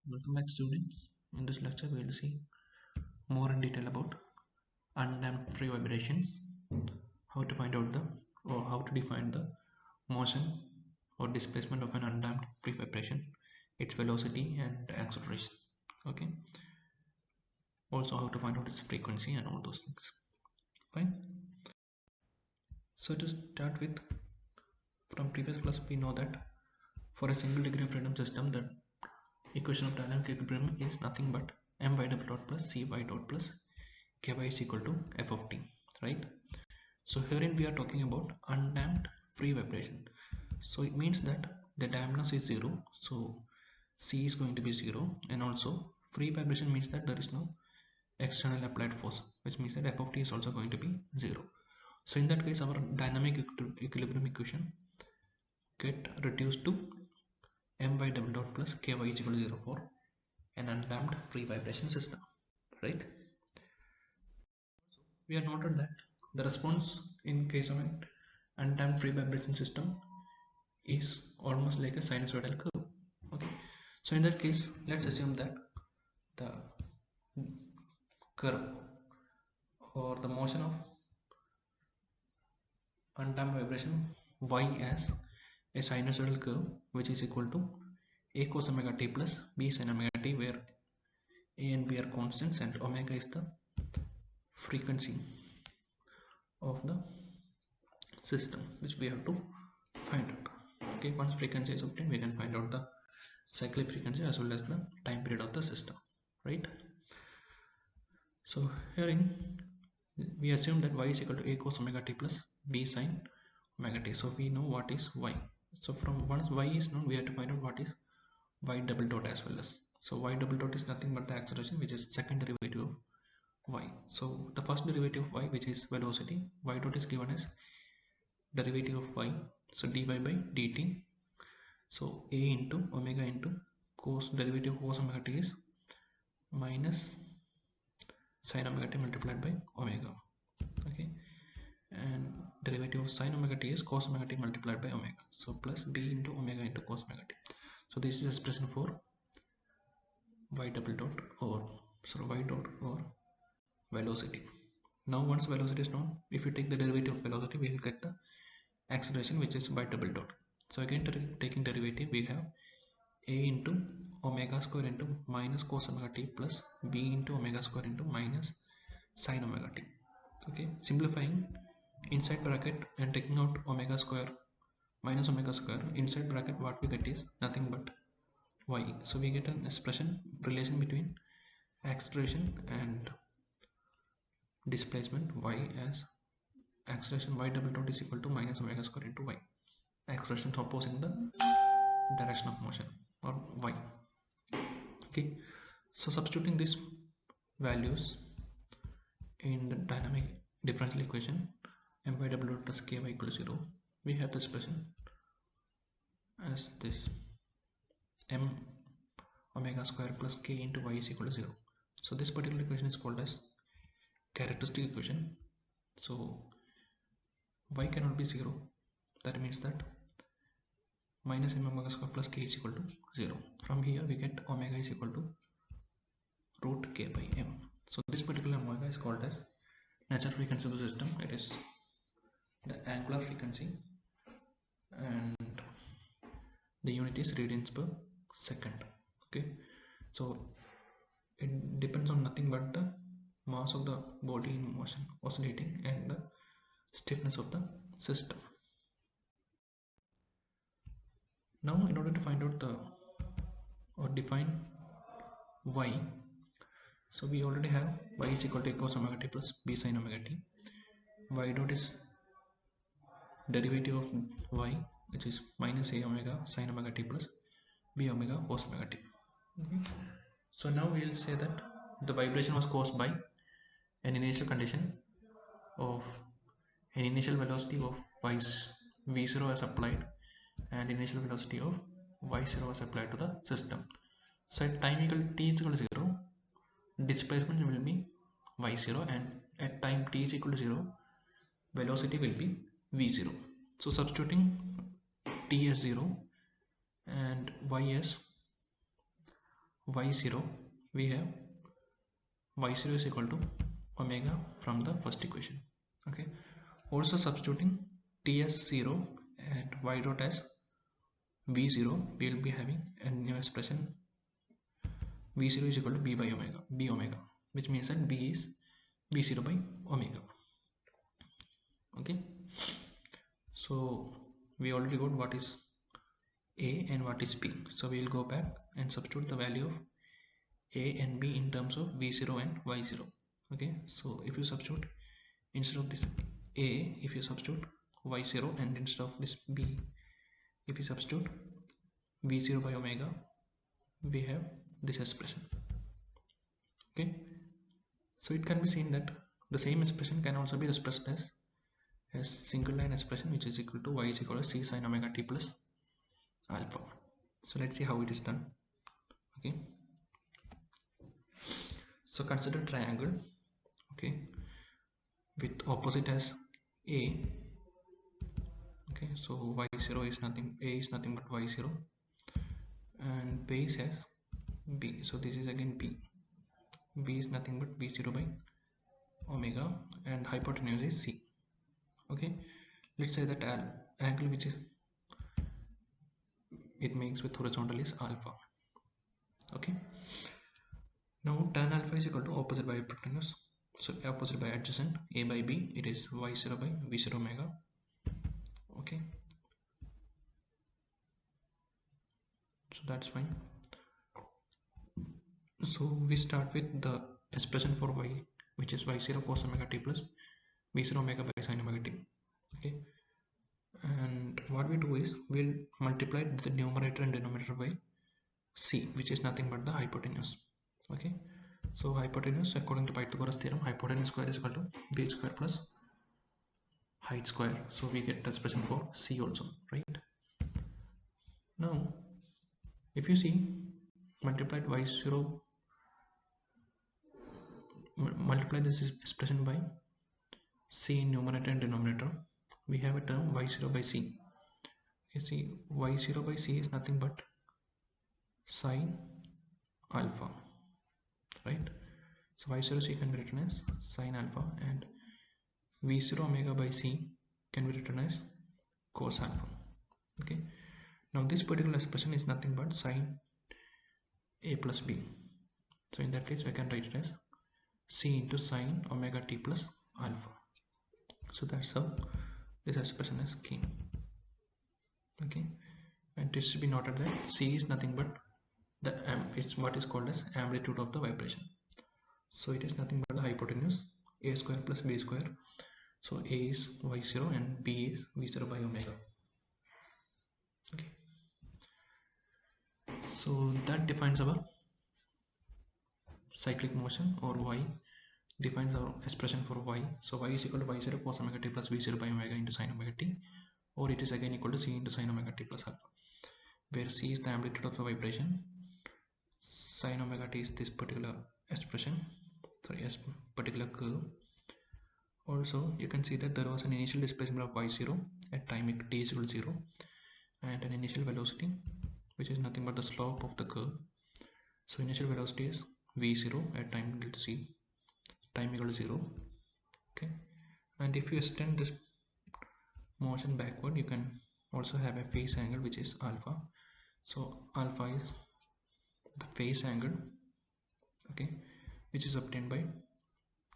Welcome back, students. In this lecture we will see more in detail about undamped free vibrations, how to find out the or how to define the motion or displacement of an undamped free vibration, its velocity and acceleration. Okay, also how to find out its frequency and all those things. Fine. So to start with, from previous class we know that for a single degree of freedom system, the equation of dynamic equilibrium is nothing but my double dot plus cy dot plus ky is equal to f of t, right? So herein we are talking about undamped free vibration. So it means that the dampness is 0, so c is going to be 0, and also free vibration means that there is no external applied force, which means that f of t is also going to be 0. So in that case our dynamic equilibrium equation get reduced to my double dot plus ky is equal to 0 for an undamped free vibration system, right? We have noted that the response in case of an undamped free vibration system is almost like a sinusoidal curve. Okay, so in that case let's assume that the curve or the motion of undamped vibration y as a sinusoidal curve, which is equal to a cos omega t plus b sin omega t, where a and b are constants and omega is the frequency of the system which we have to find out. Okay, once frequency is obtained, we can find out the cyclic frequency as well as the time period of the system, right? So herein we assume that y is equal to a cos omega t plus b sin omega t. So we know what is y. So from once y is known, we have to find out what is y double dot as well as. So y double dot is nothing but the acceleration, which is second derivative of y. So the first derivative of y, which is velocity, y dot is given as derivative of y, so dy by dt. So a into omega into cos derivative of cos omega t is minus sin omega t multiplied by omega. Okay, and derivative of sin omega t is cos omega t multiplied by omega, so plus b into omega into cos omega t. So this is expression for y double dot or y dot or velocity. Now once velocity is known, if you take the derivative of velocity, we will get the acceleration, which is y double dot. So again, taking derivative, we have a into omega square into minus cos omega t plus b into omega square into minus sin omega t. Okay, simplifying inside bracket and taking out omega square minus omega square, inside bracket what we get is nothing but y. So we get an expression relation between acceleration and displacement y as acceleration y double dot is equal to minus omega square into y. Acceleration opposing the direction of motion or y. Okay, so substituting these values in the dynamic differential equation my double dot plus ky equals 0, we have the expression as this m omega square plus k into y is equal to 0. So this particular equation is called as characteristic equation. So y cannot be 0, that means that minus m omega square plus k is equal to 0. From here we get omega is equal to root k by m. So this particular omega is called as natural frequency of the system. It is the angular frequency and the unit is radians per second. Okay, so it depends on nothing but the mass of the body in motion oscillating and the stiffness of the system. Now in order to find out the or define y, so we already have y is equal to a cos omega t plus b sin omega t. Y dot is derivative of y, which is minus a omega sin omega t plus b omega cos omega t. Okay. So now we will say that the vibration was caused by an initial condition of an initial velocity of v0 is applied and initial velocity of y0 is applied to the system. So at time equal t is equal to 0, displacement will be y0, and at time t is equal to 0, velocity will be v0. So substituting t as 0 and y as y0, we have y0 is equal to omega from the first equation. Okay, also substituting ts0 and y dot as v0, we will be having a new expression v0 is equal to b by omega, b omega, which means that b is v0 by omega. Okay, so we already got what is a and what is b, so we will go back and substitute the value of a and b in terms of v0 and y0. Okay, so if you substitute, instead of this a, if you substitute y0, and instead of this b, if you substitute v0 by omega, we have this expression. Okay, so it can be seen that the same expression can also be expressed as a single line expression, which is equal to y is equal to c sin omega t plus alpha. So let's see how it is done. Okay, so consider triangle, okay, with opposite as a. Okay, so y0 is nothing, a is nothing but y0, and base as b, so this is again b, b is nothing but v0 by omega, and hypotenuse is c. Okay, let's say that angle which is it makes with horizontal is alpha. Okay, now tan alpha is equal to opposite by hypotenuse, so opposite by adjacent, a by b, it is y0 by v0 omega. Okay, so that's fine. So we start with the expression for y, which is y0 cos omega t plus v0 omega by sin omega t. Okay, and what we do is we'll multiply the numerator and denominator by c, which is nothing but the hypotenuse. Okay, so hypotenuse, according to Pythagoras theorem, hypotenuse square is equal to b square plus height square, so we get the expression for c also, right? Now if you see, multiplied y0, multiply this expression by c in numerator and denominator, we have a term y0 by c. You see, y0 by c is nothing but sin alpha, right? So y0 c can be written as sin alpha, and v0 omega by c can be written as cos alpha. Okay, now this particular expression is nothing but sin a plus b, so in that case we can write it as c into sin omega t plus alpha. So that's how this expression is came. Okay, and it should be noted that c is nothing but the it's what is called as amplitude of the vibration, so it is nothing but the hypotenuse, a square plus b square, so a is y0 and b is v0 by omega. Okay, so that defines our cyclic motion, or y defines our expression for y. So y is equal to y0 cos omega t plus v0 by omega into sin omega t, or it is again equal to c into sin omega t plus alpha, where c is the amplitude of the vibration, sin omega t is this particular expression, sorry, a particular curve. Also you can see that there was an initial displacement of y0 at time t is equal to 0, and an initial velocity which is nothing but the slope of the curve. So initial velocity is v0 at time equal to c, time equal to 0. Okay, and if you extend this motion backward, you can also have a phase angle which is alpha. So alpha is the phase angle, okay, which is obtained by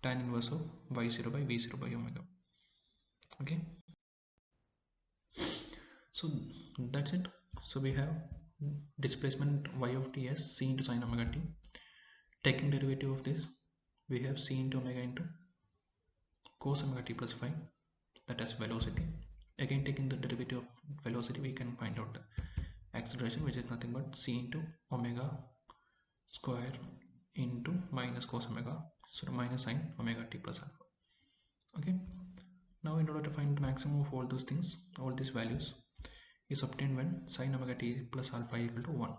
tan inverse of y0 by v0 by omega. Okay, so that's it. So we have displacement y of t as c into sin omega t. Taking derivative of this, we have c into omega into cos omega t plus phi, that is velocity. Again, taking the derivative of velocity, we can find out the acceleration, which is nothing but c into omega square into minus cos omega, so minus sin omega t plus alpha. Okay, now in order to find the maximum of all those things, all these values is obtained when sin omega t plus alpha equal to 1.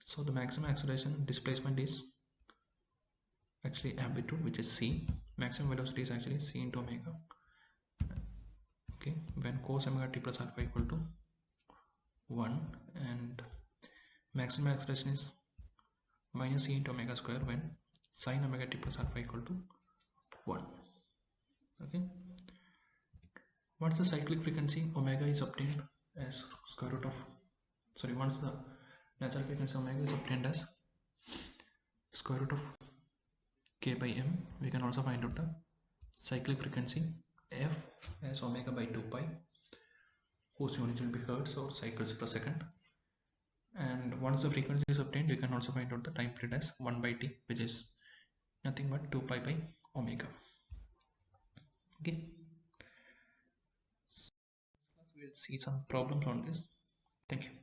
So the maximum acceleration displacement is actually amplitude, which is c. Maximum velocity is actually c into omega. Okay, when cos omega t plus alpha equal to 1, and maximum acceleration is minus e into omega square when sine omega t plus alpha equal to 1. Okay. Once the cyclic frequency omega is obtained as square root of, once the natural frequency omega is obtained as square root of k by m, we can also find out the cyclic frequency f as omega by 2 pi, whose unit will be hertz or cycles per second. And once the frequency is obtained, you can also find out the time period as 1 by t, which is nothing but 2 pi by omega. Okay. We'll see some problems on this. Thank you.